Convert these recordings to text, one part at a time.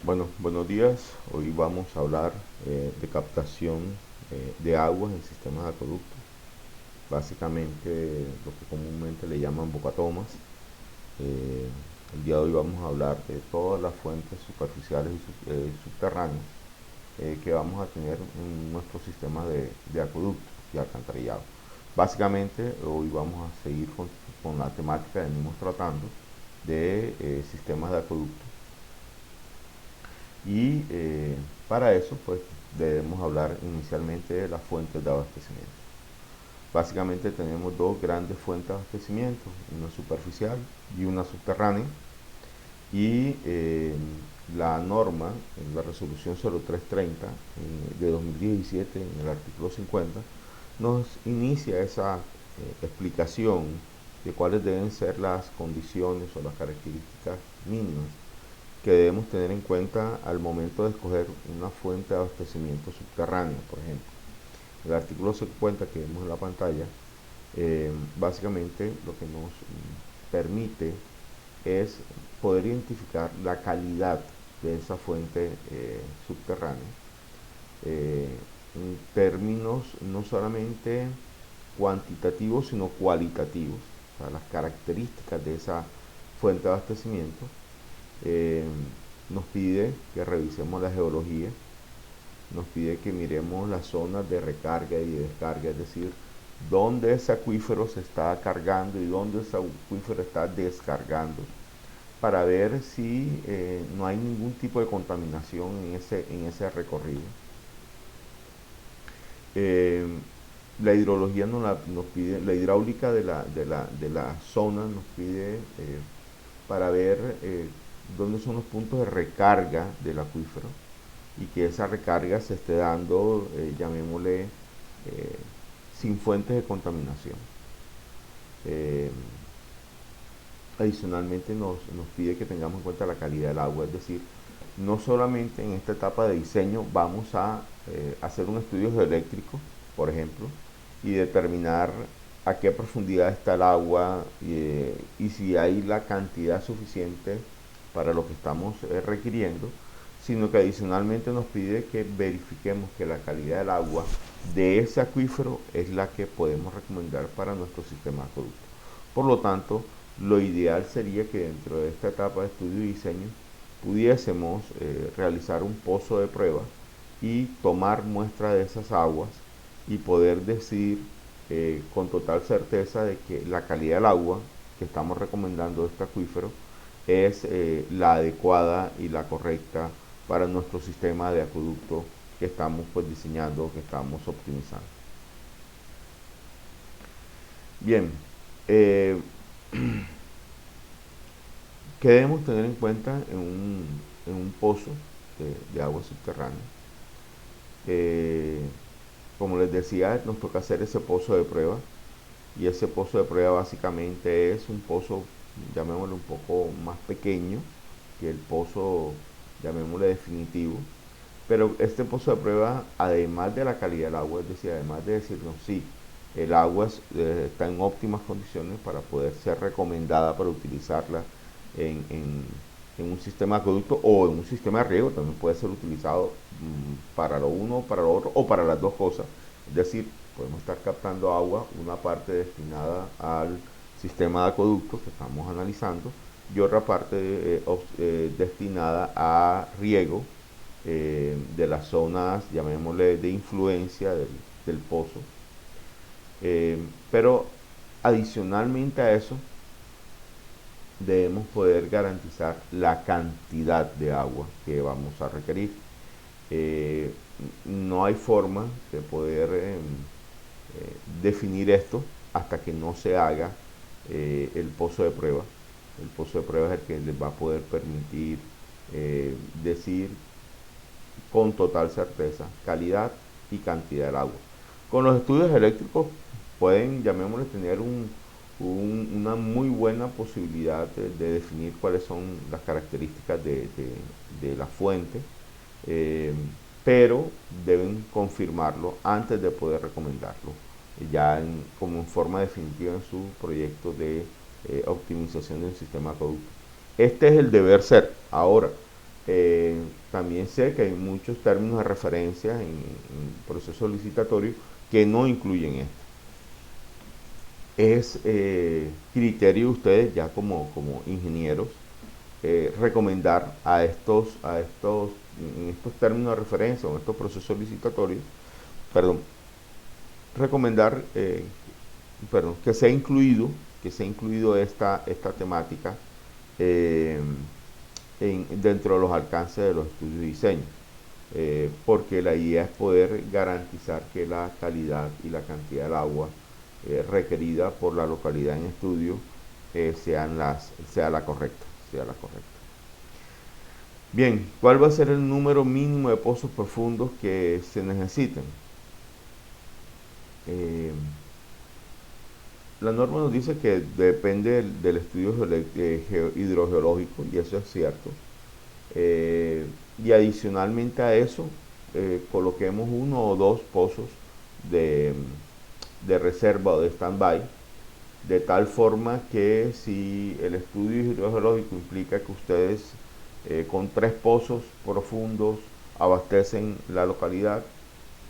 Bueno, buenos días. Hoy vamos a hablar de captación de aguas en sistemas de acueducto. Básicamente lo que comúnmente le llaman bocatomas. Eh, el día de hoy vamos a hablar de todas las fuentes superficiales y subterráneas que vamos a tener en nuestro sistema de acueducto y alcantarillado. Básicamente hoy vamos a seguir con la temática que venimos tratando de sistemas de acueducto y para eso pues debemos hablar inicialmente de las fuentes de abastecimiento. Básicamente tenemos dos grandes fuentes de abastecimiento, una superficial y una subterránea, y la norma, en la resolución 0330 de 2017, en el artículo 50, nos inicia esa explicación de cuáles deben ser las condiciones o las características mínimas que debemos tener en cuenta al momento de escoger una fuente de abastecimiento subterráneo, por ejemplo. El artículo 50 que vemos en la pantalla, básicamente lo que nos permite es poder identificar la calidad de esa fuente subterránea en términos no solamente cuantitativos sino cualitativos, o sea, las características de esa fuente de abastecimiento. eh, Nos pide que revisemos la geología, nos pide que miremos las zonas de recarga y de descarga, es decir, dónde ese acuífero se está cargando y dónde ese acuífero está descargando, para ver si no hay ningún tipo de contaminación en ese recorrido. Eh, la hidrología nos pide, la hidráulica de la zona nos pide para ver dónde son los puntos de recarga del acuífero y que esa recarga se esté dando, llamémosle, sin fuentes de contaminación. Eh, Adicionalmente nos pide que tengamos en cuenta la calidad del agua, es decir, no solamente en esta etapa de diseño vamos a hacer un estudio geoeléctrico, por ejemplo, y determinar a qué profundidad está el agua y si hay la cantidad suficiente para lo que estamos requiriendo, sino que adicionalmente nos pide que verifiquemos que la calidad del agua de ese acuífero es la que podemos recomendar para nuestro sistema de acueducto. Por lo tanto, lo ideal sería que dentro de esta etapa de estudio y diseño pudiésemos realizar un pozo de prueba y tomar muestra de esas aguas y poder decir con total certeza de que la calidad del agua que estamos recomendando de este acuífero es la adecuada y la correcta para nuestro sistema de acueducto que estamos pues diseñando, que estamos optimizando. Bien, eh, ¿qué debemos tener en cuenta en un pozo de agua subterránea? Eh, Como les decía, nos toca hacer ese pozo de prueba, y ese pozo de prueba básicamente es un pozo, llamémosle un poco más pequeño que el pozo, llamémosle definitivo, pero este pozo de prueba, además de la calidad del agua, es decir, además de decirnos si el agua está en óptimas condiciones para poder ser recomendada para utilizarla en un sistema de acueducto o en un sistema de riego, también puede ser utilizado para lo uno, para lo otro o para las dos cosas. Es decir, podemos estar captando agua, una parte destinada al sistema de acueducto que estamos analizando y otra parte destinada a riego de las zonas, llamémosle, de influencia del pozo. Pero adicionalmente a eso, debemos poder garantizar la cantidad de agua que vamos a requerir. Eh, no hay forma de poder definir esto hasta que no se haga el pozo de prueba. El pozo de prueba es el que les va a poder permitir decir con total certeza calidad y cantidad del agua. Con los estudios eléctricos pueden, llamémosle, tener una muy buena posibilidad de definir cuáles son las características de la fuente, eh, pero deben confirmarlo antes de poder recomendarlo, como en forma definitiva en su proyecto de optimización del sistema de acueducto. Este es el deber ser. Ahora, También sé que hay muchos términos de referencia en procesos licitatorios que no incluyen esto. Es criterio de ustedes ya como ingenieros recomendar en estos términos de referencia o en estos procesos licitatorios, perdón, recomendar que sea incluido esta temática eh, dentro de los alcances de los estudios de diseño, porque la idea es poder garantizar que la calidad y la cantidad del agua requerida por la localidad en estudio sea la correcta, sea la correcta. Bien, ¿cuál va a ser el número mínimo de pozos profundos que se necesiten? Eh, la norma nos dice que depende del estudio hidrogeológico, y eso es cierto. Y adicionalmente a eso, coloquemos uno o dos pozos de, de reserva o de stand-by, de tal forma que si el estudio hidrogeológico implica que ustedes con 3 pozos profundos abastecen la localidad,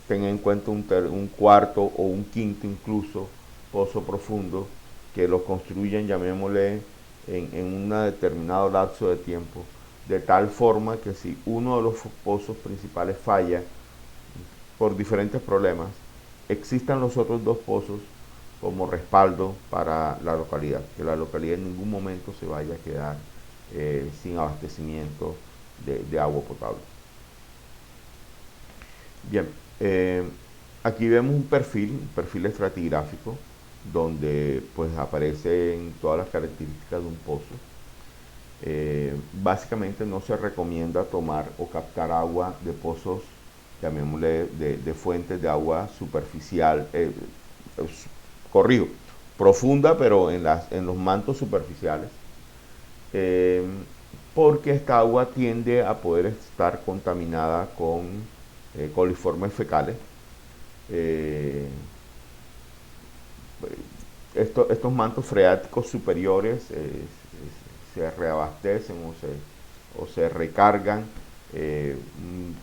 tengan en cuenta un cuarto o un quinto incluso pozo profundo, que lo construyan, llamémosle, en un determinado lapso de tiempo, de tal forma que si uno de los pozos principales falla por diferentes problemas, existan los otros 2 pozos como respaldo para la localidad, que la localidad en ningún momento se vaya a quedar sin abastecimiento de agua potable. Bien, aquí vemos un perfil estratigráfico, donde pues aparecen todas las características de un pozo. Básicamente no se recomienda tomar o captar agua de pozos, llamémosle, de fuentes de agua superficial, corrido, profunda, pero en los mantos superficiales, eh, porque esta agua tiende a poder estar contaminada con coliformes fecales. Eh, Estos mantos freáticos superiores se reabastecen o se recargan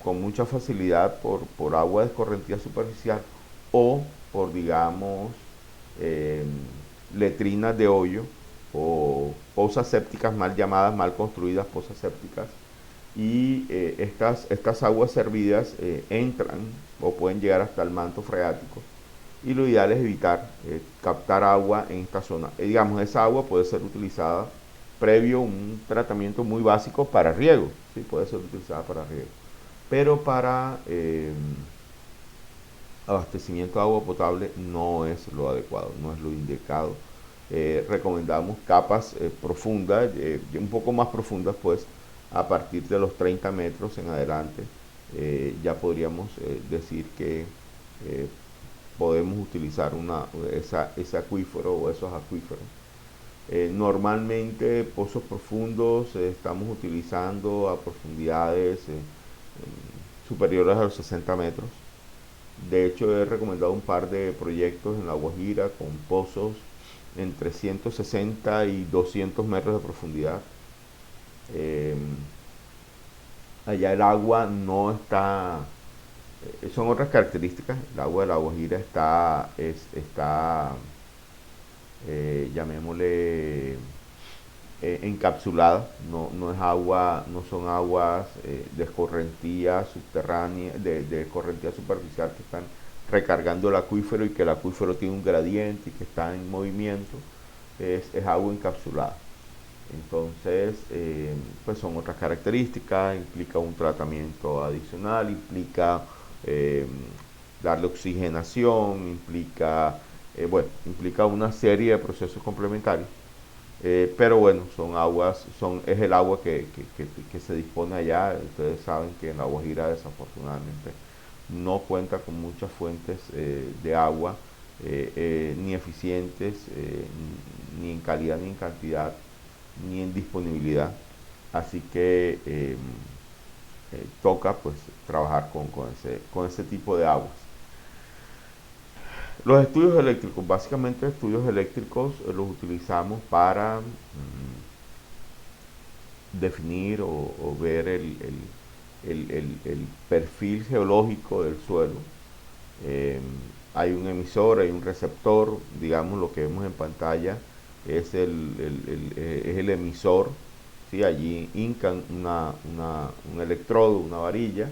con mucha facilidad por agua de escorrentía superficial o por, digamos, eh, letrinas de hoyo o pozas sépticas mal llamadas, mal construidas pozas sépticas. Y estas aguas servidas entran o pueden llegar hasta el manto freático, y lo ideal es evitar captar agua en esta zona. Digamos, esa agua puede ser utilizada previo a un tratamiento muy básico para riego, ¿sí? Puede ser utilizada para riego, pero para abastecimiento de agua potable no es lo adecuado, no es lo indicado. Recomendamos capas profundas, un poco más profundas, pues a partir de los 30 metros en adelante, ya podríamos decir que podemos utilizar ese acuífero o esos acuíferos. Normalmente pozos profundos estamos utilizando a profundidades superiores a los 60 metros. De hecho, he recomendado un par de proyectos en La Guajira con pozos entre 160 y 200 metros de profundidad. Eh, Allá el agua no está, son otras características. El agua de La Guajira está llamémosle, encapsulada, no es agua, no son aguas de escorrentía subterránea, de escorrentía superficial que están recargando el acuífero y que el acuífero tiene un gradiente y que está en movimiento. Es agua encapsulada. Entonces, pues son otras características, implica un tratamiento adicional, implica eh, darle oxigenación, implica una serie de procesos complementarios. Pero bueno, es el agua que se dispone allá. Ustedes saben que en La Guajira desafortunadamente no cuenta con muchas fuentes de agua, ni eficientes, ni en calidad, ni en cantidad, ni en disponibilidad. Así que toca pues trabajar con ese tipo de aguas. Los estudios eléctricos, básicamente estudios eléctricos los utilizamos para definir o ver el perfil geológico del suelo. Eh, Hay un emisor, hay un receptor, digamos lo que vemos en pantalla es es el emisor. ¿Sí? Allí hincan un electrodo, una varilla,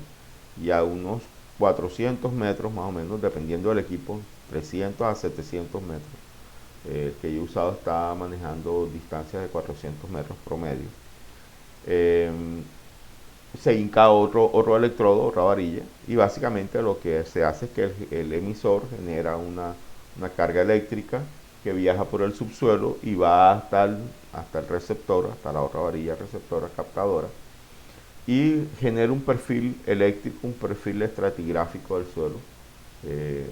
y a unos 400 metros más o menos, dependiendo del equipo, 300 a 700 metros. El que yo he usado está manejando distancias de 400 metros promedio. Eh, Se hinca otro electrodo, otra varilla, y básicamente lo que se hace es que el emisor genera una carga eléctrica que viaja por el subsuelo y va hasta el receptor, hasta la otra varilla receptora captadora, y genera un perfil eléctrico, un perfil estratigráfico del suelo. Eh,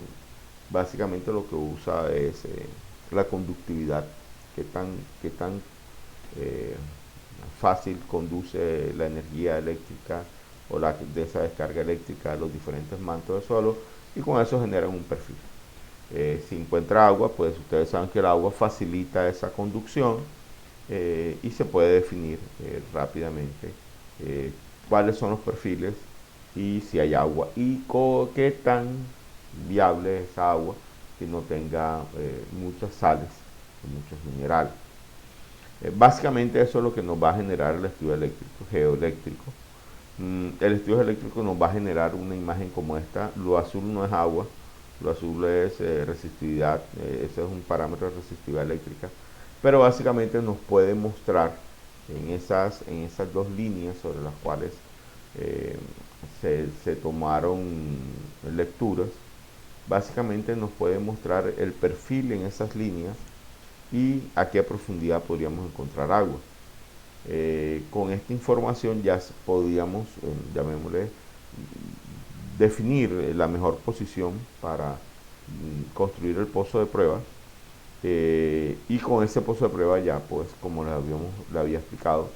Básicamente lo que usa es la conductividad, qué tan eh, fácil conduce la energía eléctrica de esa descarga eléctrica a los diferentes mantos de suelo, y con eso generan un perfil. Si encuentra agua, pues ustedes saben que el agua facilita esa conducción, y se puede definir rápidamente eh, cuáles son los perfiles y si hay agua y qué tan viable es esa agua que no tenga muchas sales, muchos minerales. Básicamente eso es lo que nos va a generar el estudio eléctrico, geoeléctrico. El estudio eléctrico nos va a generar una imagen como esta. Lo azul no es agua, lo azul es resistividad, ese es un parámetro de resistividad eléctrica. Pero básicamente nos puede mostrar en esas dos líneas sobre las cuales eh, se tomaron lecturas, básicamente nos puede mostrar el perfil en esas líneas y a qué profundidad podríamos encontrar agua. Con esta información ya podríamos, llamémosle, definir la mejor posición para construir el pozo de prueba, y con ese pozo de prueba ya, pues como le había explicado,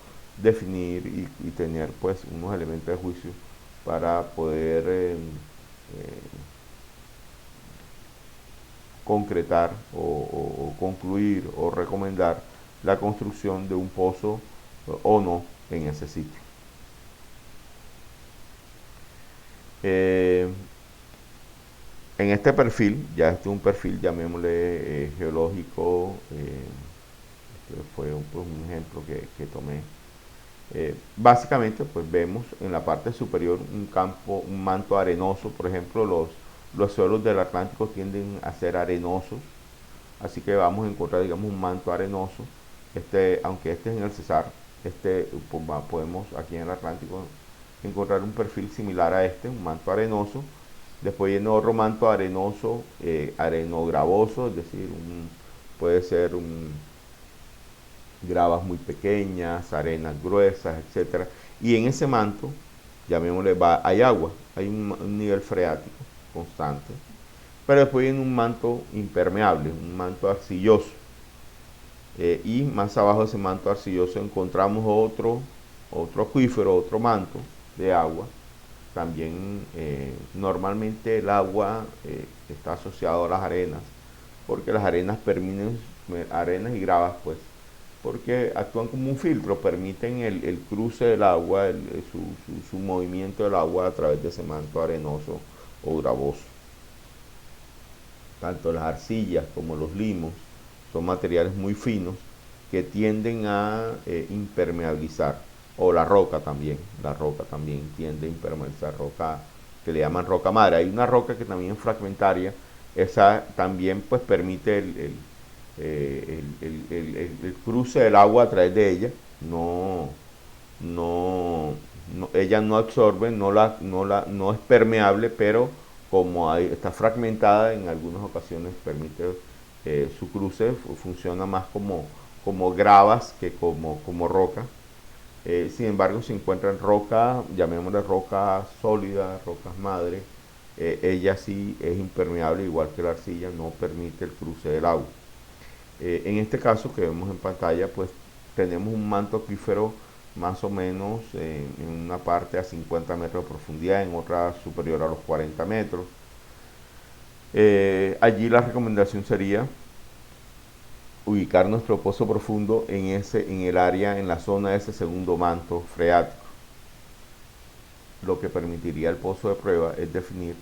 definir y tener pues unos elementos de juicio para poder concretar o concluir o recomendar la construcción de un pozo o no en ese sitio. Eh, en este perfil, ya este es un perfil, llamémosle geológico, este fue pues, un ejemplo que tomé. Básicamente, pues vemos en la parte superior un campo, un manto arenoso. Por ejemplo, los suelos del Atlántico tienden a ser arenosos, así que vamos a encontrar, digamos, un manto arenoso. Aunque este es en el Cesar, pues, podemos aquí en el Atlántico encontrar un perfil similar a este, un manto arenoso. Después viene otro manto arenoso, arenograboso, es decir, puede ser gravas muy pequeñas, arenas gruesas, etcétera. Y en ese manto, llamémosle, hay agua, hay un nivel freático constante. Pero después viene un manto impermeable, un manto arcilloso. Y más abajo de ese manto arcilloso encontramos otro acuífero, otro manto de agua. También normalmente el agua está asociado a las arenas, porque las arenas arenas y gravas, pues, porque actúan como un filtro, permiten el cruce del agua, su movimiento del agua a través de ese manto arenoso o gravoso. Tanto las arcillas como los limos son materiales muy finos que tienden a impermeabilizar, o la roca también tiende a impermeabilizar, roca que le llaman roca madre. Hay una roca que también es fragmentaria, esa también pues permite el cruce del agua a través de ella. No, no, ella no absorbe, no es permeable, pero como está fragmentada, en algunas ocasiones permite su cruce, funciona más como gravas que como roca. Sin embargo, se encuentran rocas, llamémosle rocas sólidas, rocas madre. Ella sí es impermeable, igual que la arcilla, no permite el cruce del agua. En este caso que vemos en pantalla, pues tenemos un manto acuífero más o menos en una parte a 50 metros de profundidad, en otra superior a los 40 metros. Allí la recomendación sería ubicar nuestro pozo profundo en el área, en la zona de ese segundo manto freático. Lo que permitiría el pozo de prueba es definir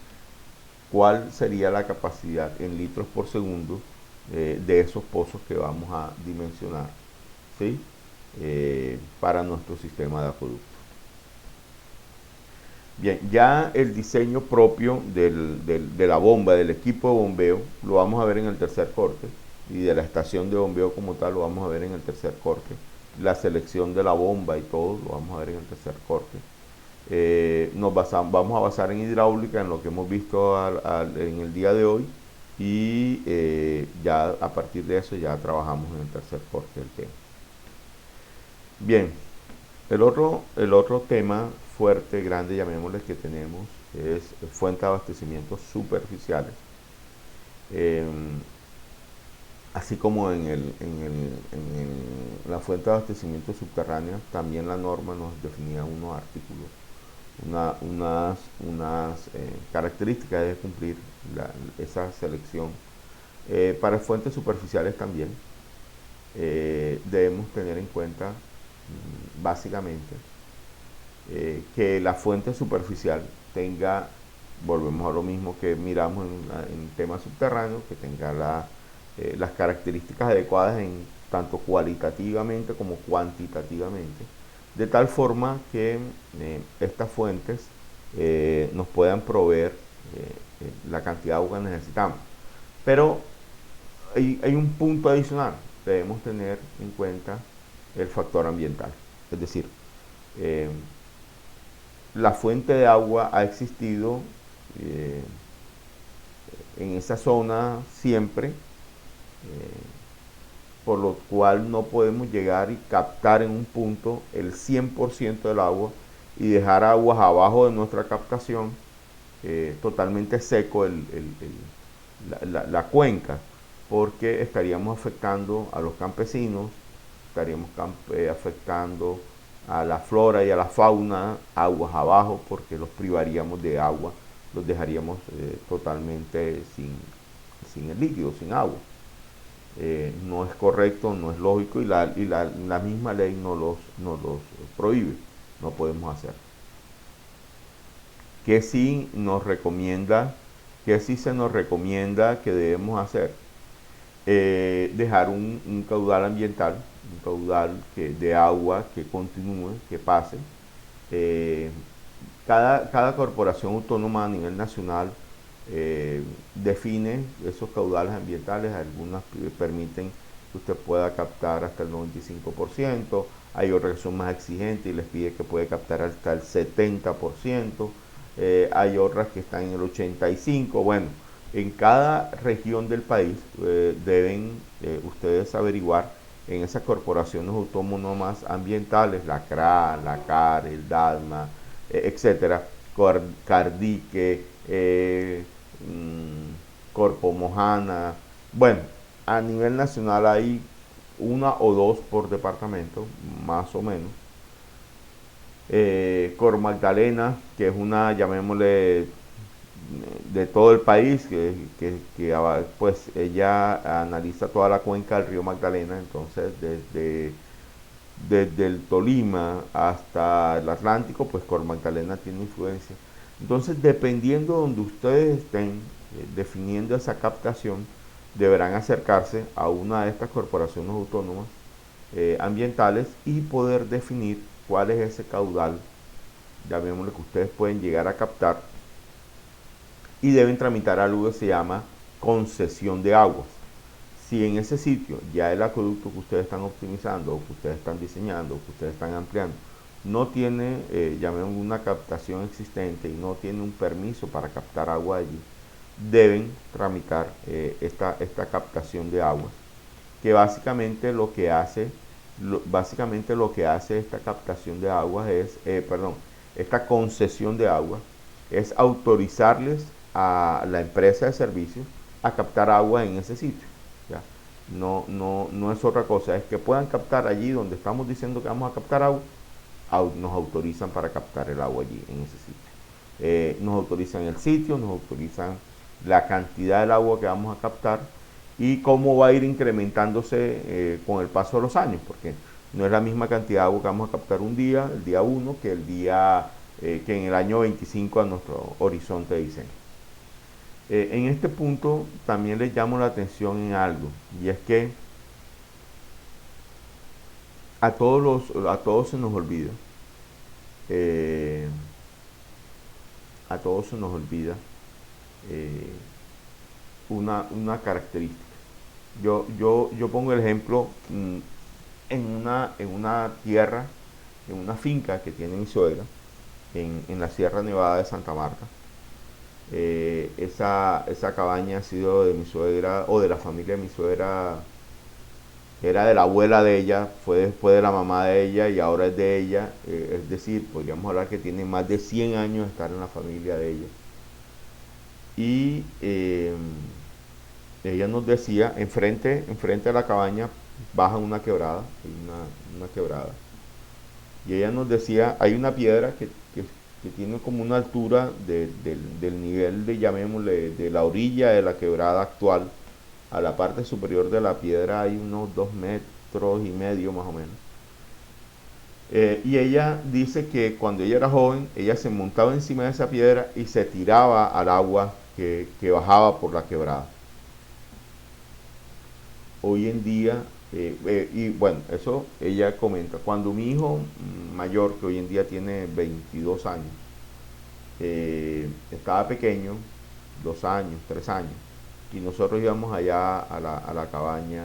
cuál sería la capacidad en litros por segundo de esos pozos que vamos a dimensionar, ¿sí? Para nuestro sistema de acueducto. Bien, ya el diseño propio de la bomba, del equipo de bombeo, lo vamos a ver en el tercer corte, y de la estación de bombeo como tal lo vamos a ver en el tercer corte. La selección de la bomba y todo lo vamos a ver en el tercer corte. Vamos a basar en hidráulica, en lo que hemos visto en el día de hoy, y ya a partir de eso ya trabajamos en el tercer corte del tema. Bien, el otro tema fuerte, grande, llamémosle, que tenemos es fuente de abastecimientos superficiales. Eh, Así como la fuente de abastecimiento subterránea, también la norma nos definía unos artículos, unas características de cumplir esa selección. Para fuentes superficiales también debemos tener en cuenta básicamente que la fuente superficial tenga, volvemos a lo mismo que miramos en temas subterráneos, que tenga las características adecuadas en tanto cualitativamente como cuantitativamente, de tal forma que estas fuentes nos puedan proveer la cantidad de agua que necesitamos. Pero hay un punto adicional, debemos tener en cuenta el factor ambiental, es decir, eh, la fuente de agua ha existido eh, en esa zona siempre, por lo cual no podemos llegar y captar en un punto el 100% del agua y dejar aguas abajo de nuestra captación totalmente seco la cuenca, porque estaríamos afectando a los campesinos, estaríamos afectando a la flora y a la fauna aguas abajo, porque los privaríamos de agua, los dejaríamos totalmente sin el líquido, sin agua. No es correcto, no es lógico, y la misma ley nos los prohíbe, no podemos hacer. ¿Qué sí nos recomienda? ¿Qué sí se nos recomienda que debemos hacer? Dejar un caudal ambiental, un caudal de agua que continúe, que pase. Eh, cada corporación autónoma a nivel nacional define esos caudales ambientales. Algunas permiten que usted pueda captar hasta el 95%, hay otras que son más exigentes y les pide que puede captar hasta el 70%, hay otras que están en el 85%. Bueno, en cada región del país deben ustedes averiguar en esas corporaciones autónomas ambientales, la CRA, la CAR, el DADMA, etcétera, Cardique, Corpo Mojana. Bueno, a nivel nacional hay una o dos por departamento, más o menos. Cor Magdalena, que es una, llamémosle, de todo el país, pues ella analiza toda la cuenca del río Magdalena, entonces desde el Tolima hasta el Atlántico, pues Cor Magdalena tiene influencia. Entonces, dependiendo de donde ustedes estén definiendo esa captación, deberán acercarse a una de estas corporaciones autónomas ambientales y poder definir cuál es ese caudal, llamémosle, que ustedes pueden llegar a captar, y deben tramitar algo que se llama concesión de aguas. Si en ese sitio ya el acueducto que ustedes están optimizando, o que ustedes están diseñando, o que ustedes están ampliando, no tiene, llamémosle, una captación existente y no tiene un permiso para captar agua allí, deben tramitar esta captación de aguas, que básicamente lo que hace esta captación de aguas es, esta concesión de aguas es autorizarles a la empresa de servicios a captar agua en ese sitio. ¿Ya? No es otra cosa, es que puedan captar allí donde estamos diciendo que vamos a captar agua, nos autorizan para captar el agua allí en ese sitio. Nos autorizan el sitio, nos autorizan la cantidad del agua que vamos a captar, y cómo va a ir incrementándose con el paso de los años, porque no es la misma cantidad de agua que vamos a captar un día, el día 1, que el día que en el año 25 a nuestro horizonte de diseño. En este punto también les llamo la atención en algo, y es que a todos se nos olvida, eh, a todos se nos olvida eh, una característica. Yo pongo el ejemplo en una tierra, en una finca que tiene mi suegra, en la Sierra Nevada de Santa Marta. Esa cabaña ha sido de mi suegra o de la familia de mi suegra, era de la abuela de ella, fue después de la mamá de ella y ahora es de ella. Es decir, podríamos hablar que tiene más de 100 años de estar en la familia de ella. Y ella nos decía, enfrente de la cabaña baja una quebrada, una quebrada. Y ella nos decía, hay una piedra que tiene como una altura del nivel de, llamémosle, de la orilla de la quebrada actual. A la parte superior de la piedra hay unos 2,5 metros más o menos. Y ella dice que cuando ella era joven, ella se montaba encima de esa piedra y se tiraba al agua que bajaba por la quebrada. Hoy en día, y bueno, eso ella comenta, cuando mi hijo mayor, que hoy en día tiene 22 años, estaba pequeño, 2 años, 3 años, y nosotros íbamos allá a la cabaña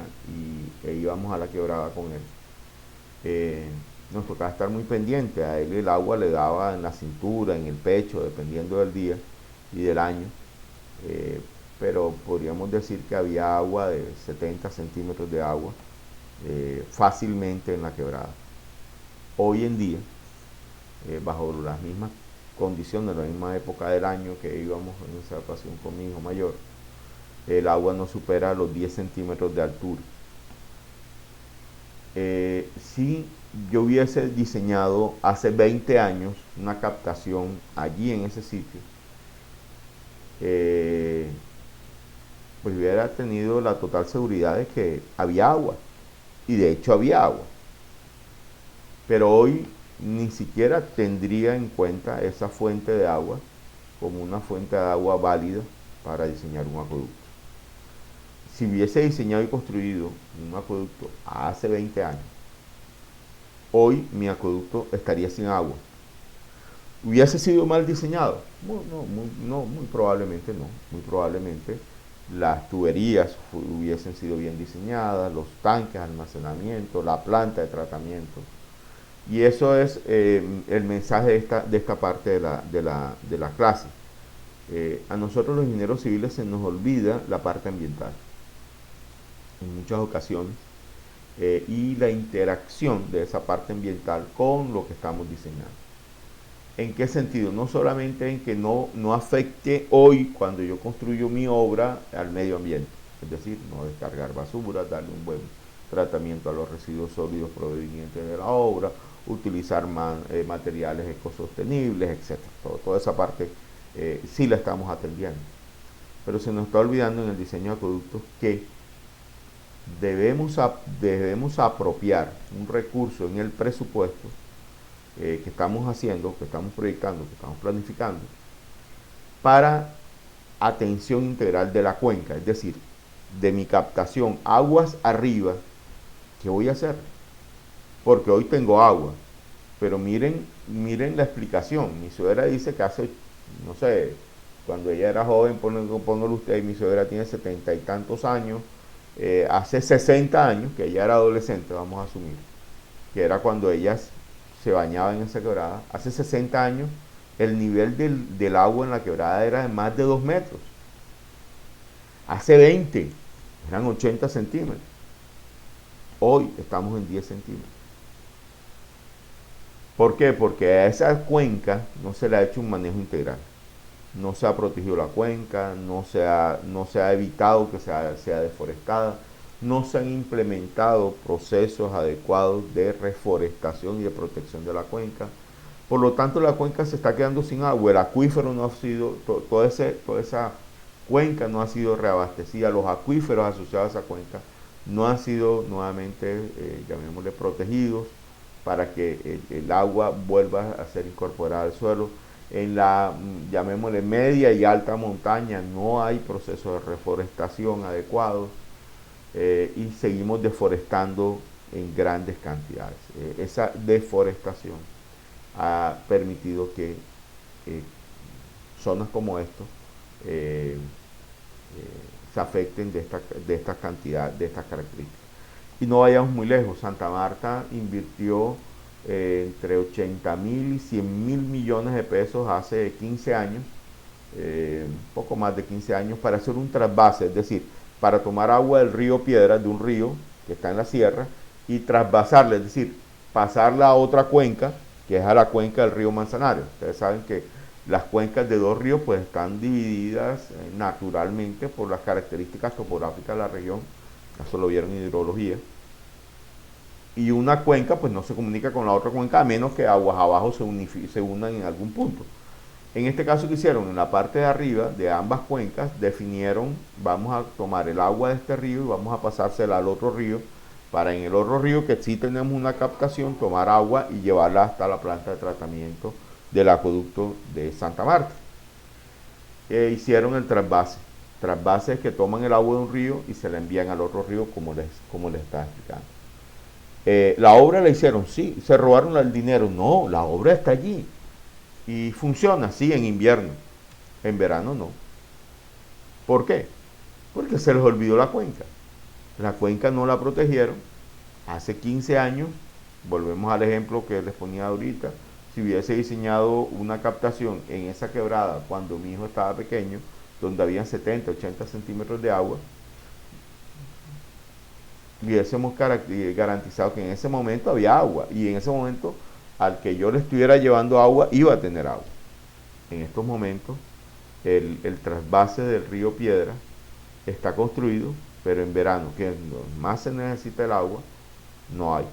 e íbamos a la quebrada con él. Nos tocaba estar muy pendiente, a él el agua le daba en la cintura, en el pecho, dependiendo del día y del año. Eh, pero podríamos decir que había agua de 70 centímetros de agua fácilmente en la quebrada. Hoy en día, bajo las mismas condiciones, la misma época del año que íbamos en esa ocasión con mi hijo mayor, el agua no supera los 10 centímetros de altura. Si yo hubiese diseñado hace 20 años una captación allí en ese sitio, pues hubiera tenido la total seguridad de que había agua, y de hecho había agua, pero hoy ni siquiera tendría en cuenta esa fuente de agua como una fuente de agua válida para diseñar un acueducto. Si hubiese diseñado y construido un acueducto hace 20 años, hoy mi acueducto estaría sin agua. ¿Hubiese sido mal diseñado? Muy probablemente no. Muy probablemente las tuberías hubiesen sido bien diseñadas, los tanques de almacenamiento, la planta de tratamiento. Y eso es el mensaje de esta parte de la clase. A nosotros los ingenieros civiles se nos olvida la parte ambiental en muchas ocasiones, y la interacción de esa parte ambiental con lo que estamos diseñando. ¿En qué sentido? No solamente en que no afecte hoy, cuando yo construyo mi obra, al medio ambiente, es decir, no descargar basura, darle un buen tratamiento a los residuos sólidos provenientes de la obra, utilizar materiales ecosostenibles, etc. Toda esa parte sí la estamos atendiendo. Pero se nos está olvidando en el diseño de acueductos que debemos apropiar un recurso en el presupuesto que estamos haciendo, que estamos proyectando, que estamos planificando, para atención integral de la cuenca, es decir, de mi captación aguas arriba. ¿Qué voy a hacer? Porque hoy tengo agua, pero miren la explicación. Mi suegra dice que hace, no sé, cuando ella era joven, póngale usted, mi suegra tiene 70 y tantos años, hace 60 años, que ella era adolescente, vamos a asumir, que era cuando ella se bañaba en esa quebrada. Hace 60 años el nivel del agua en la quebrada era de más de 2 metros. Hace 20 eran 80 centímetros. Hoy estamos en 10 centímetros. ¿Por qué? Porque a esa cuenca no se le ha hecho un manejo integral. No se ha protegido la cuenca, no se ha evitado que sea deforestada, no se han implementado procesos adecuados de reforestación y de protección de la cuenca. Por lo tanto, la cuenca se está quedando sin agua. El acuífero no ha sido, toda esa cuenca no ha sido reabastecida, los acuíferos asociados a esa cuenca no han sido nuevamente, llamémosle, protegidos para que el agua vuelva a ser incorporada al suelo. En la, llamémosle, media y alta montaña no hay procesos de reforestación adecuados, y seguimos deforestando en grandes cantidades. Esa deforestación ha permitido que zonas como esto eh, se afecten de esta cantidad, de estas características. Y no vayamos muy lejos, Santa Marta invirtió entre 80.000 y 100.000 millones de pesos hace 15 años, un poco más de 15 años, para hacer un trasvase, es decir, para tomar agua del río Piedras, de un río que está en la sierra, y trasvasarla, es decir, pasarla a otra cuenca, que es a la cuenca del río Manzanares. Ustedes saben que las cuencas de dos ríos pues están divididas naturalmente por las características topográficas de la región, eso lo vieron en hidrología, y una cuenca pues no se comunica con la otra cuenca a menos que aguas abajo se unan en algún punto. En este caso que hicieron, en la parte de arriba de ambas cuencas, definieron, vamos a tomar el agua de este río y vamos a pasársela al otro río, para en el otro río, que sí tenemos una captación, tomar agua y llevarla hasta la planta de tratamiento del acueducto de Santa Marta. Hicieron el trasvase. Trasvase es que toman el agua de un río y se la envían al otro río, como les estaba explicando. La obra la hicieron, sí. ¿Se robaron el dinero? No, la obra está allí. Y funciona, sí, en invierno. En verano no. ¿Por qué? Porque se les olvidó la cuenca. La cuenca no la protegieron. Hace 15 años, volvemos al ejemplo que les ponía ahorita, si hubiese diseñado una captación en esa quebrada cuando mi hijo estaba pequeño, donde habían 70, 80 centímetros de agua, hubiésemos garantizado que en ese momento había agua, y en ese momento al que yo le estuviera llevando agua iba a tener agua. En estos momentos el trasvase del río Piedra está construido, pero en verano, que más se necesita el agua, no hay.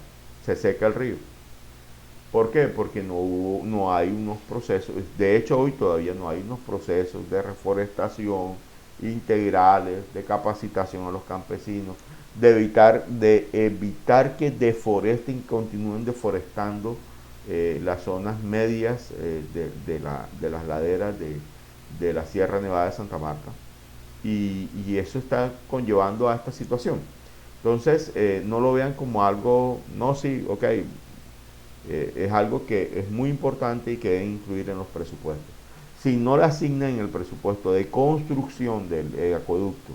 Se seca el río. ¿Por qué? Porque no hay unos procesos, de hecho hoy todavía no hay unos procesos de reforestación integrales, de capacitación a los campesinos, de evitar que deforesten, continúen deforestando las zonas medias de las laderas de la Sierra Nevada de Santa Marta. Y eso está conllevando a esta situación. Entonces, no lo vean como algo, no, sí, ok, es algo que es muy importante y que deben incluir en los presupuestos. Si no le asignan en el presupuesto de construcción del acueducto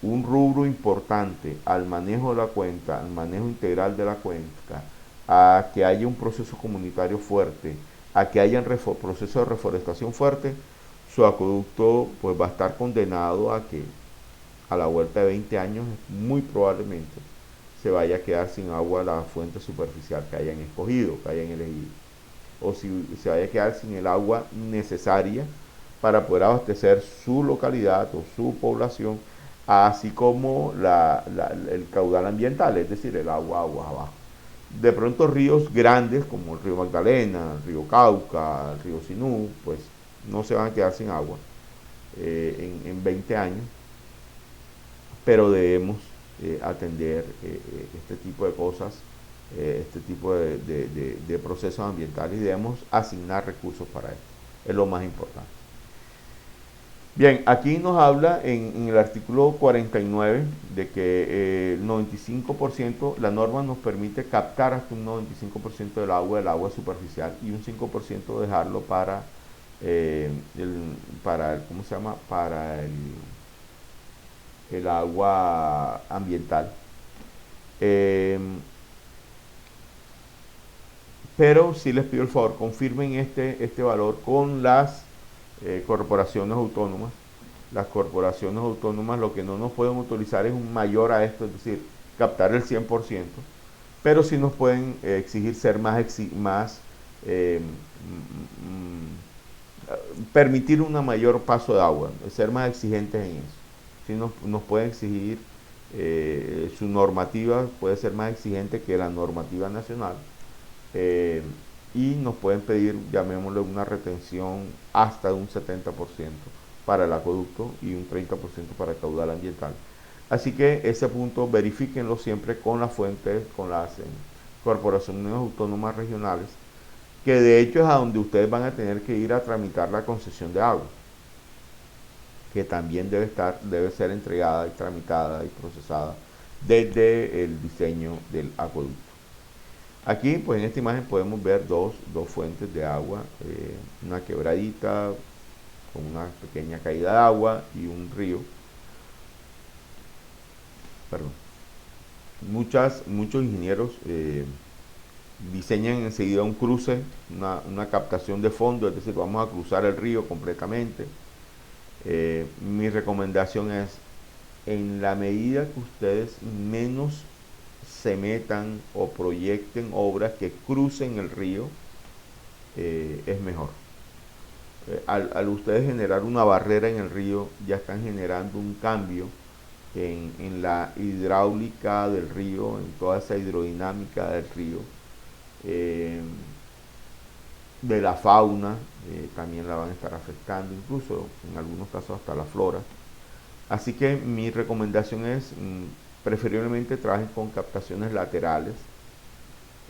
un rubro importante al manejo de la cuenca, al manejo integral de la cuenca, a que haya un proceso comunitario fuerte, a que haya un proceso de reforestación fuerte, su acueducto pues va a estar condenado a que a la vuelta de 20 años muy probablemente se vaya a quedar sin agua la fuente superficial que hayan escogido, que hayan elegido, o si se vaya a quedar sin el agua necesaria para poder abastecer su localidad o su población, así como el caudal ambiental, es decir, el agua abajo. De pronto ríos grandes como el río Magdalena, el río Cauca, el río Sinú, pues no se van a quedar sin agua en 20 años, pero debemos atender este tipo de cosas, este tipo de procesos ambientales, y debemos asignar recursos para esto. Es lo más importante. Bien, aquí nos habla en el artículo 49 de que el 95%, la norma nos permite captar hasta un 95% del agua superficial, y un 5% dejarlo ¿cómo se llama? Para el agua ambiental. Pero sí les pido el favor, confirmen este valor con las corporaciones autónomas. Las corporaciones autónomas lo que no nos pueden autorizar es un mayor a esto, es decir, captar el 100%, pero sí nos pueden exigir ser permitir un mayor paso de agua, ser más exigentes en eso. Sí nos pueden exigir, su normativa puede ser más exigente que la normativa nacional, y nos pueden pedir, llamémosle, una retención hasta de un 70% para el acueducto y un 30% para el caudal ambiental. Así que ese punto verifíquenlo siempre con las fuentes, con las corporaciones autónomas regionales, que de hecho es a donde ustedes van a tener que ir a tramitar la concesión de agua, que también debe ser entregada y tramitada y procesada desde el diseño del acueducto. Aquí, pues en esta imagen podemos ver dos fuentes de agua, una quebradita con una pequeña caída de agua y un río. Perdón. Muchos ingenieros diseñan enseguida un cruce, una captación de fondo, es decir, vamos a cruzar el río completamente. Mi recomendación es, en la medida que ustedes menos se metan o proyecten obras que crucen el río, es mejor. Al ustedes generar una barrera en el río, ya están generando un cambio en la hidráulica del río, en toda esa hidrodinámica del río, eh, de la fauna, también la van a estar afectando, incluso en algunos casos hasta la flora. Así que mi recomendación es, preferiblemente trabajen con captaciones laterales,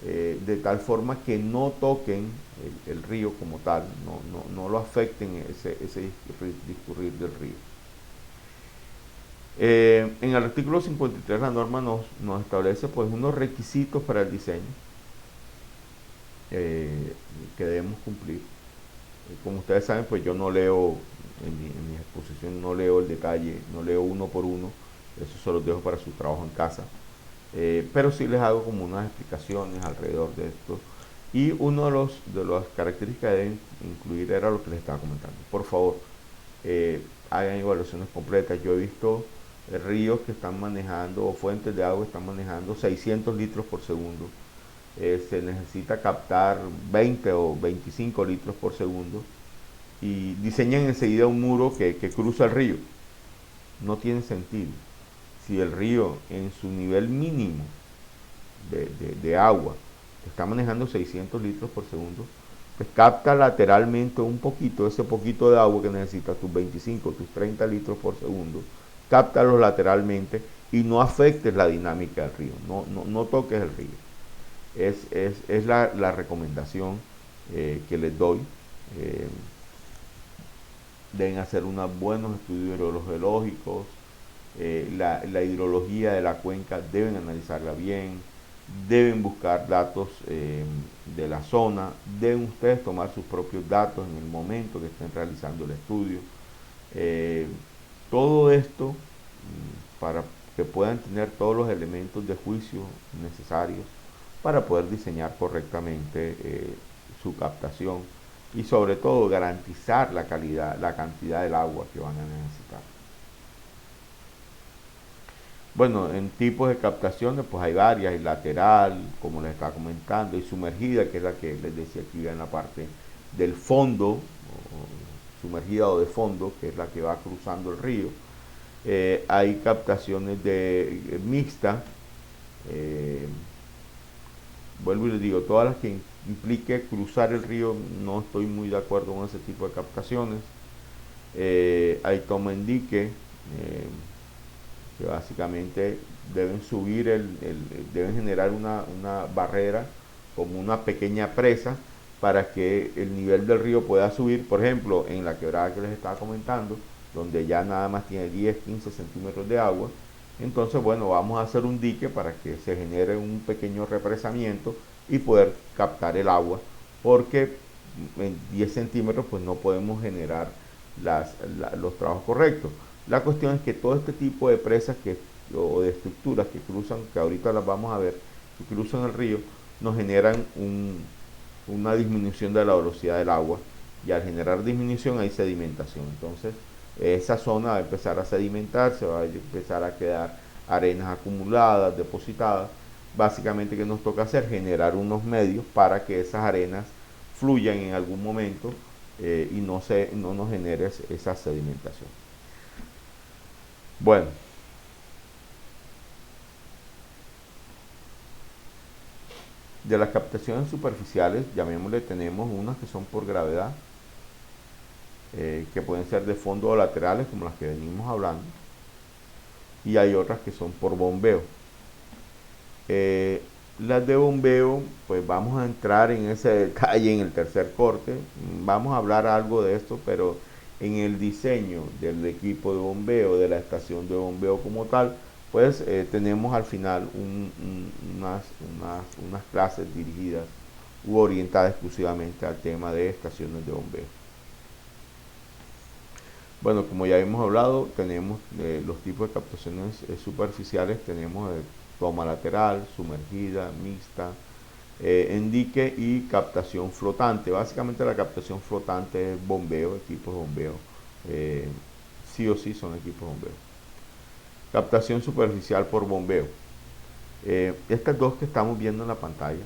de tal forma que no toquen el río como tal, no lo afecten ese discurrir del río. En el artículo 53 la norma nos establece pues unos requisitos para el diseño que debemos cumplir. Como ustedes saben, pues yo no leo en mi exposición, no leo el detalle, no leo uno por uno, eso se los dejo para su trabajo en casa. Pero sí les hago como unas explicaciones alrededor de esto. Y uno de las características que deben incluir era lo que les estaba comentando. Por favor, hagan evaluaciones completas. Yo he visto ríos que están manejando, o fuentes de agua que están manejando 600 litros por segundo. Se necesita captar 20 o 25 litros por segundo. Y diseñan enseguida un muro que cruza el río. No tiene sentido. Si el río en su nivel mínimo de agua está manejando 600 litros por segundo, pues capta lateralmente un poquito, ese poquito de agua que necesitas, tus 25, tus 30 litros por segundo, cáptalos lateralmente y no afectes la dinámica del río, no toques el río. Es la recomendación que les doy. Eh, Deben hacer unos buenos estudios hidrogeológicos, la hidrología de la cuenca deben analizarla bien, deben buscar datos de la zona, deben ustedes tomar sus propios datos en el momento que estén realizando el estudio. Eh, Todo esto para que puedan tener todos los elementos de juicio necesarios para poder diseñar correctamente su captación y sobre todo garantizar la calidad, la cantidad del agua que van a necesitar. Bueno, en tipos de captaciones pues hay varias, hay lateral, como les estaba comentando, y sumergida, que es la que les decía aquí en la parte del fondo, o sumergida o de fondo, que es la que va cruzando el río. Hay captaciones de mixta, eh, vuelvo y les digo, todas las que implique cruzar el río, no estoy muy de acuerdo con ese tipo de captaciones. Hay toma en dique, que básicamente deben subir, deben generar una barrera como una pequeña presa para que el nivel del río pueda subir. Por ejemplo, en la quebrada que les estaba comentando, donde ya nada más tiene 10, 15 centímetros de agua, entonces bueno, vamos a hacer un dique para que se genere un pequeño represamiento y poder captar el agua, porque en 10 centímetros pues no podemos generar los trabajos correctos. La cuestión es que todo este tipo de presas o de estructuras que cruzan, que ahorita las vamos a ver, que cruzan el río, nos generan una disminución de la velocidad del agua, y al generar disminución hay sedimentación. Entonces esa zona va a empezar a sedimentar, se va a empezar a quedar arenas acumuladas, depositadas. Básicamente, ¿qué nos toca hacer? Generar unos medios para que esas arenas fluyan en algún momento, y no nos genere esa sedimentación. Bueno, de las captaciones superficiales, llamémosle, tenemos unas que son por gravedad, que pueden ser de fondo o laterales, como las que venimos hablando, y hay otras que son por bombeo. Las de bombeo, pues vamos a entrar en ese detalle en el tercer corte. Vamos a hablar algo de esto, pero en el diseño del equipo de bombeo, de la estación de bombeo como tal, pues tenemos al final unas clases dirigidas u orientadas exclusivamente al tema de estaciones de bombeo. Bueno, como ya hemos hablado, tenemos los tipos de captaciones superficiales, tenemos toma lateral, sumergida, mixta, en dique y captación flotante. Básicamente la captación flotante es bombeo, equipos de bombeo. Eh, sí o sí son equipos de bombeo. Captación superficial por bombeo. Estas dos que estamos viendo en la pantalla,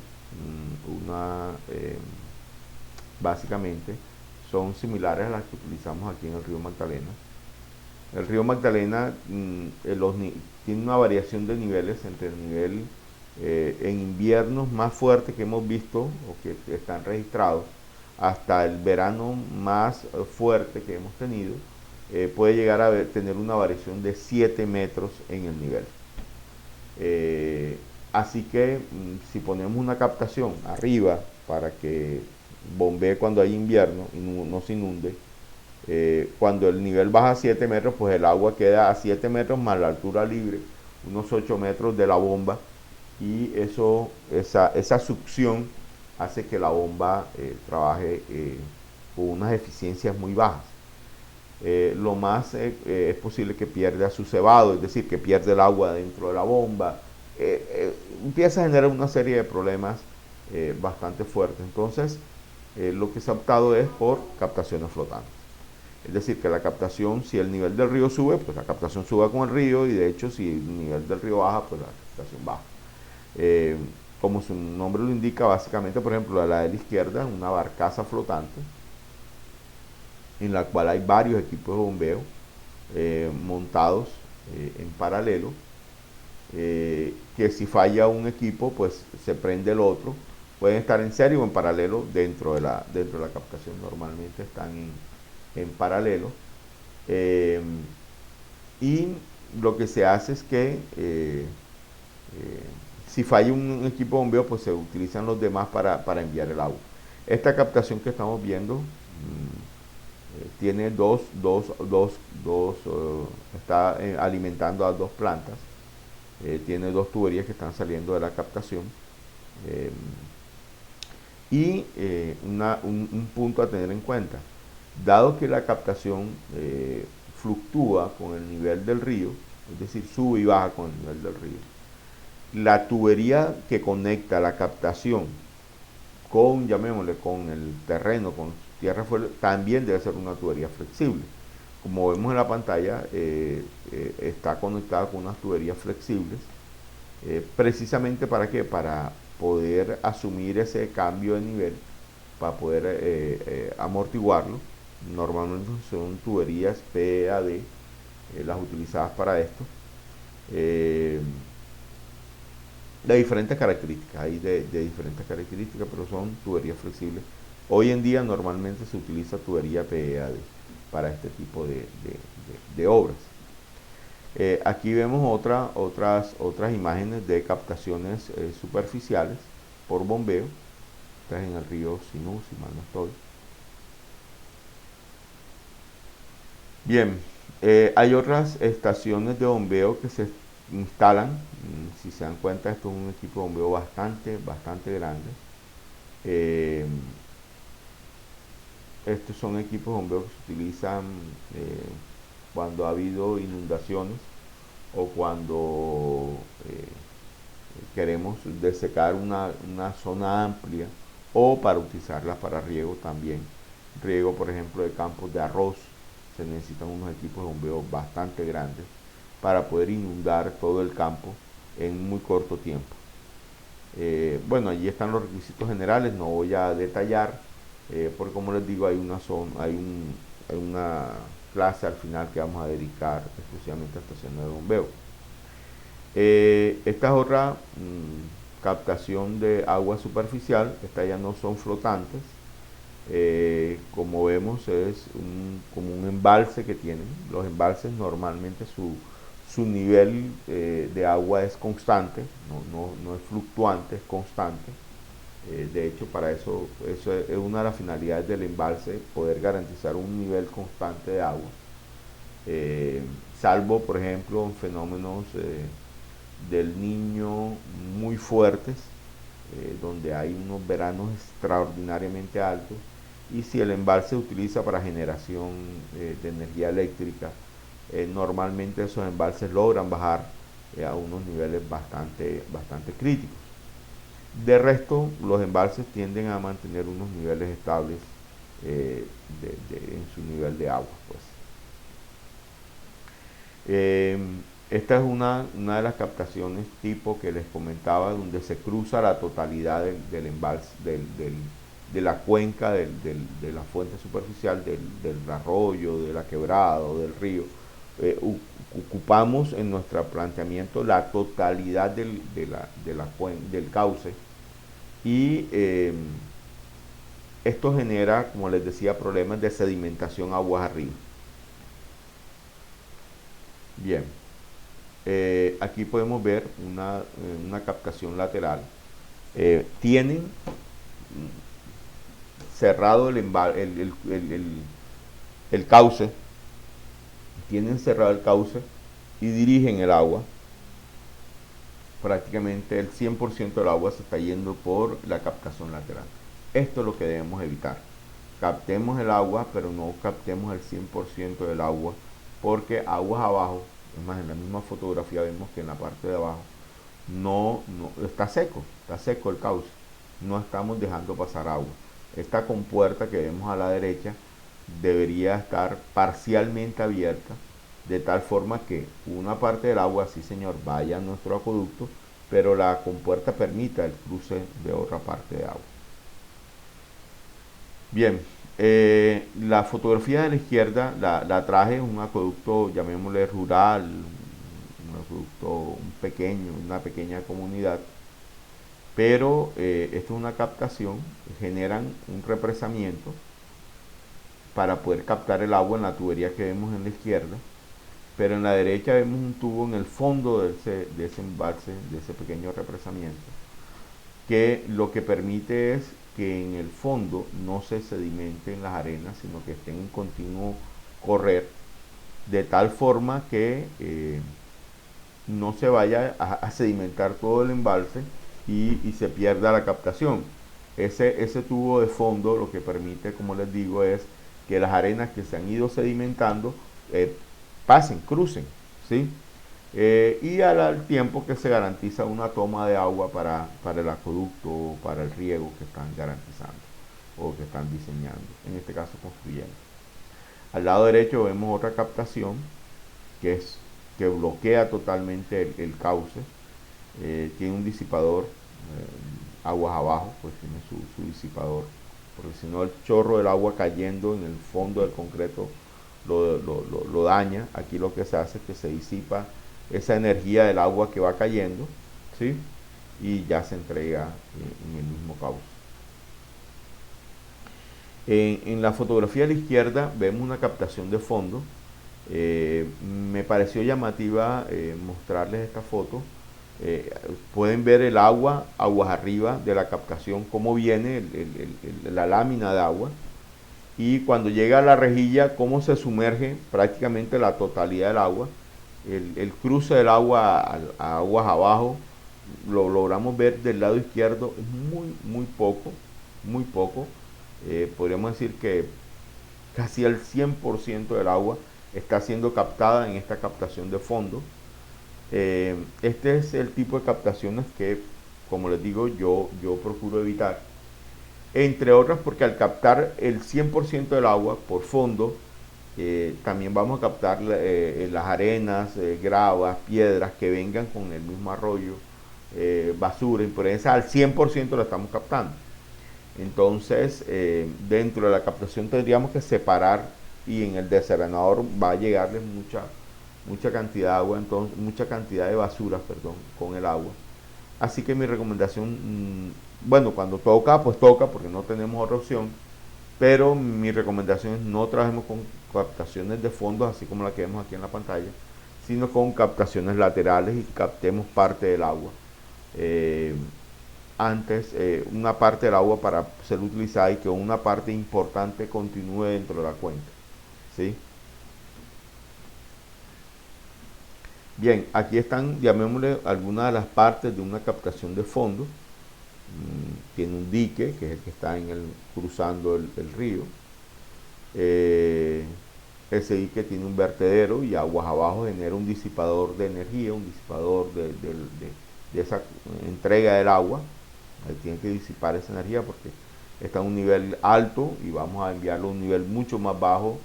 básicamente son similares a las que utilizamos aquí en el río Magdalena. El río Magdalena tiene una variación de niveles entre el nivel en inviernos más fuerte que hemos visto o que están registrados hasta el verano más fuerte que hemos tenido, puede llegar a tener una variación de 7 metros en el nivel. Así que si ponemos una captación arriba para que bombee cuando hay invierno y no se inunde, cuando el nivel baja a 7 metros, pues el agua queda a 7 metros más la altura libre, unos 8 metros de la bomba, y esa succión hace que la bomba trabaje con unas eficiencias muy bajas. Lo más es posible que pierda su cebado, es decir, que pierde el agua dentro de la bomba. Empieza a generar una serie de problemas bastante fuertes. Entonces, lo que se ha optado es por captaciones flotantes. Es decir, que la captación, si el nivel del río sube, pues la captación sube con el río, y de hecho si el nivel del río baja, pues la captación baja. Eh, Como su nombre lo indica, básicamente, por ejemplo, la de la izquierda, una barcaza flotante, en la cual hay varios equipos de bombeo montados en paralelo, que si falla un equipo, pues se prende el otro. Pueden estar en serie o en paralelo dentro de la captación. Normalmente están en paralelo. Eh, y lo que se hace es que si falla un equipo de bombeo, pues se utilizan los demás para enviar el agua. Esta captación que estamos viendo tiene está alimentando a dos plantas. Tiene dos tuberías que están saliendo de la captación. Eh, un punto a tener en cuenta: dado que la captación fluctúa con el nivel del río, es decir, sube y baja con el nivel del río, la tubería que conecta la captación con, llamémosle, con el terreno, con tierra fuerte, también debe ser una tubería flexible. Como vemos en la pantalla, está conectada con unas tuberías flexibles, precisamente para qué, para poder asumir ese cambio de nivel, para poder amortiguarlo. Normalmente son tuberías PAD, las utilizadas para esto, de diferentes características, hay de diferentes características, pero son tuberías flexibles. Hoy en día normalmente se utiliza tubería PAD para este tipo de obras. Aquí vemos otras imágenes de captaciones superficiales por bombeo. Esta es en el río Sinú, si mal no estoy. Bien, hay otras estaciones de bombeo que se instalan. Si se dan cuenta, esto es un equipo de bombeo bastante grande. Estos son equipos de bombeo que se utilizan cuando ha habido inundaciones o cuando queremos desecar una zona amplia, o para utilizarlas para riego también. Riego, por ejemplo, de campos de arroz, se necesitan unos equipos de bombeo bastante grandes para poder inundar todo el campo en muy corto tiempo. Bueno, allí están los requisitos generales, no voy a detallar, porque como les digo, hay una clase al final que vamos a dedicar exclusivamente a estaciones de bombeo. Esta es otra captación de agua superficial. Estas ya no son flotantes, Como vemos es como un embalse que tienen. Los embalses normalmente su nivel de agua es constante, no es fluctuante, es constante. De hecho, para eso es una de las finalidades del embalse, poder garantizar un nivel constante de agua. Eh, Salvo, por ejemplo, en fenómenos del niño muy fuertes, donde hay unos veranos extraordinariamente altos, y si el embalse se utiliza para generación de energía eléctrica, normalmente esos embalses logran bajar a unos niveles bastante críticos. De resto, los embalses tienden a mantener unos niveles estables en su nivel de agua. Pues. Eh, Esta es una de las captaciones tipo que les comentaba, donde se cruza la totalidad del embalse, de la cuenca de la fuente superficial, del arroyo, de la quebrada o del río. Ocupamos en nuestro planteamiento la totalidad del cauce, y esto genera, como les decía, problemas de sedimentación aguas arriba. Bien, aquí podemos ver una captación lateral. Tienen cerrado el cauce, tienen cerrado el cauce y dirigen el agua. Prácticamente el 100% del agua se está yendo por la captación lateral. Esto es lo que debemos evitar. Captemos el agua, pero no captemos el 100% del agua, porque aguas abajo, es más, en la misma fotografía vemos que en la parte de abajo no está seco el cauce, no estamos dejando pasar agua. Esta compuerta que vemos a la derecha debería estar parcialmente abierta, de tal forma que una parte del agua, sí señor, vaya a nuestro acueducto, pero la compuerta permita el cruce de otra parte de agua. Bien, la fotografía de la izquierda la traje, un acueducto, llamémosle rural, un acueducto pequeño, una pequeña comunidad, pero esto es una captación, generan un represamiento para poder captar el agua en la tubería que vemos en la izquierda, pero en la derecha vemos un tubo en el fondo de ese embalse, de ese pequeño represamiento, que lo que permite es que en el fondo no se sedimenten las arenas, sino que estén en continuo correr, de tal forma que no se vaya a sedimentar todo el embalse y se pierda la captación. Ese tubo de fondo lo que permite, como les digo, es que las arenas que se han ido sedimentando pasen, crucen, ¿sí? Y al tiempo que se garantiza una toma de agua para el acueducto, para el riego que están garantizando o que están diseñando, en este caso construyendo. Al lado derecho vemos otra captación que bloquea totalmente el cauce. Tiene un disipador, aguas abajo, pues tiene su disipador, porque si no el chorro del agua cayendo en el fondo del concreto lo daña. Aquí lo que se hace es que se disipa esa energía del agua que va cayendo, ¿sí? Y ya se entrega en el mismo cauce. En la fotografía a la izquierda vemos una captación de fondo. Me pareció llamativa mostrarles esta foto. Pueden ver el agua, aguas arriba de la captación, cómo viene la lámina de agua, y cuando llega a la rejilla, cómo se sumerge prácticamente la totalidad del agua. El cruce del agua a aguas abajo lo logramos ver del lado izquierdo, es muy poco, muy poco. Podríamos decir que casi el 100% del agua está siendo captada en esta captación de fondo. Este es el tipo de captaciones que, como les digo, yo procuro evitar, entre otras porque al captar el 100% del agua por fondo, también vamos a captar las arenas, gravas, piedras que vengan con el mismo arroyo, basura, impureza, al 100% la estamos captando. Entonces, dentro de la captación tendríamos que separar, y en el desarenador va a llegarles mucha cantidad de agua, entonces mucha cantidad de basura, perdón, con el agua. Así que mi recomendación, bueno, cuando toca, pues toca, porque no tenemos otra opción, pero mi recomendación es no trabajemos con captaciones de fondos así como la que vemos aquí en la pantalla, sino con captaciones laterales y captemos parte del agua. Una parte del agua para ser utilizada y que una parte importante continúe dentro de la cuenca. ¿Sí? Bien, aquí están, llamémosle, algunas de las partes de una captación de fondo. Tiene un dique, que es el que está cruzando el río. Ese dique tiene un vertedero y aguas abajo genera un disipador de energía, un disipador de esa entrega del agua. Ahí tiene que disipar esa energía porque está a un nivel alto y vamos a enviarlo a un nivel mucho más bajo.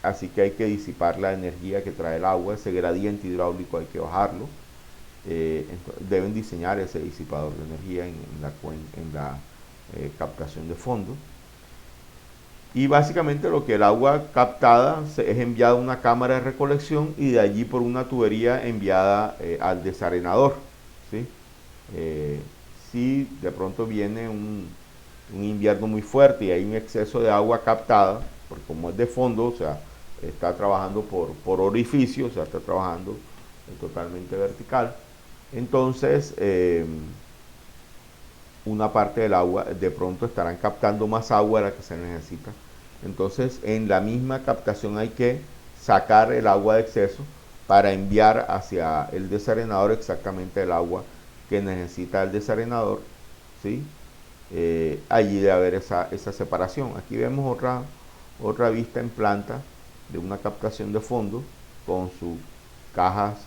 Así que hay que disipar la energía que trae el agua, ese gradiente hidráulico hay que bajarlo. Deben diseñar ese disipador de energía en la captación de fondo. Y básicamente lo que el agua captada es enviada a una cámara de recolección y de allí por una tubería enviada al desarenador. ¿Sí? Si de pronto viene un invierno muy fuerte y hay un exceso de agua captada, porque como es de fondo, o sea, está trabajando por orificio, o sea, está trabajando totalmente vertical, entonces una parte del agua de pronto estarán captando más agua de la que se necesita. Entonces en la misma captación hay que sacar el agua de exceso para enviar hacia el desarenador exactamente el agua que necesita el desarenador. ¿Sí? Allí debe haber esa separación. Aquí vemos otra vista en planta de una captación de fondo con sus cajas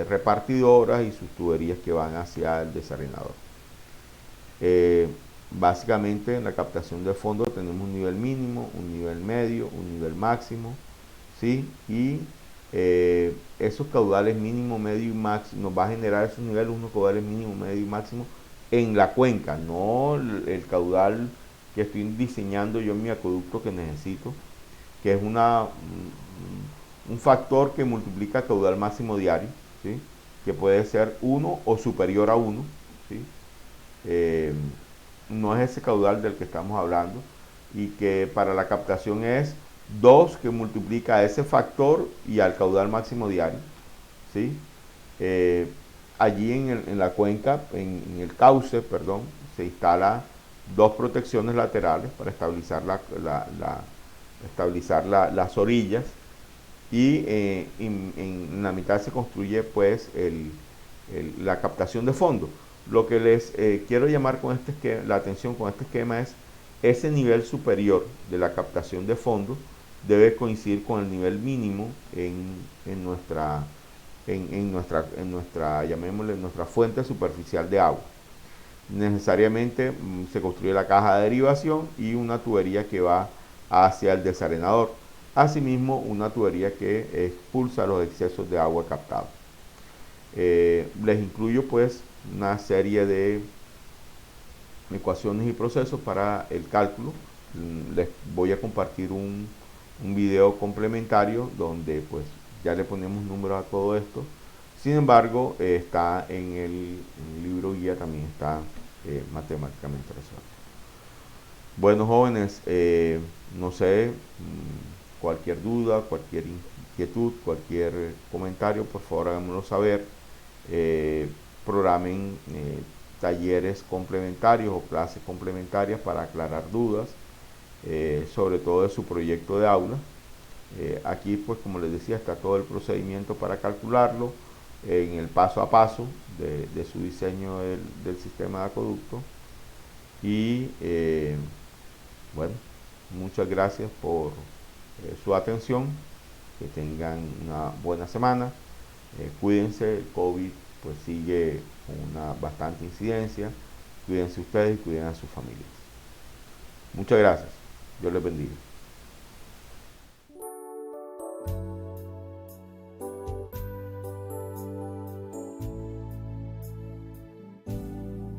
repartidoras y sus tuberías que van hacia el desarenador. Básicamente en la captación de fondo tenemos un nivel mínimo, un nivel medio, un nivel máximo, ¿sí? Y esos caudales mínimo, medio y máximo, nos va a generar esos niveles, unos caudales mínimo, medio y máximo en la cuenca, no el caudal que estoy diseñando yo en mi acueducto que necesito, que es un factor que multiplica caudal máximo diario, ¿sí? Que puede ser 1 o superior a 1, ¿sí? No es ese caudal del que estamos hablando y que para la captación es 2 que multiplica ese factor y al caudal máximo diario. ¿Sí? Allí en la cuenca, en el cauce, perdón, se instala 2 protecciones laterales para estabilizar, estabilizar las orillas y en la mitad se construye pues la captación de fondo. Lo que les quiero llamar con la atención con este esquema es ese nivel superior de la captación de fondo debe coincidir con el nivel mínimo en nuestra, llamémosle, nuestra fuente superficial de agua. Necesariamente se construye la caja de derivación y una tubería que va hacia el desarenador. Asimismo, una tubería que expulsa los excesos de agua captados. Les incluyo pues una serie de ecuaciones y procesos para el cálculo. Les voy a compartir un video complementario donde pues ya le ponemos números a todo esto. Sin embargo, está en el libro guía, también está matemáticamente resuelto. Bueno, jóvenes, no sé, cualquier duda, cualquier inquietud, cualquier comentario, por favor háganmelo saber. Programen talleres complementarios o clases complementarias para aclarar dudas, sobre todo de su proyecto de aula. Aquí pues como les decía está todo el procedimiento para calcularlo en el paso a paso de su diseño del sistema de acueducto y bueno, muchas gracias por su atención, que tengan una buena semana, cuídense, el COVID pues sigue con una bastante incidencia, cuídense ustedes y cuiden a sus familias. Muchas gracias, Dios les bendiga.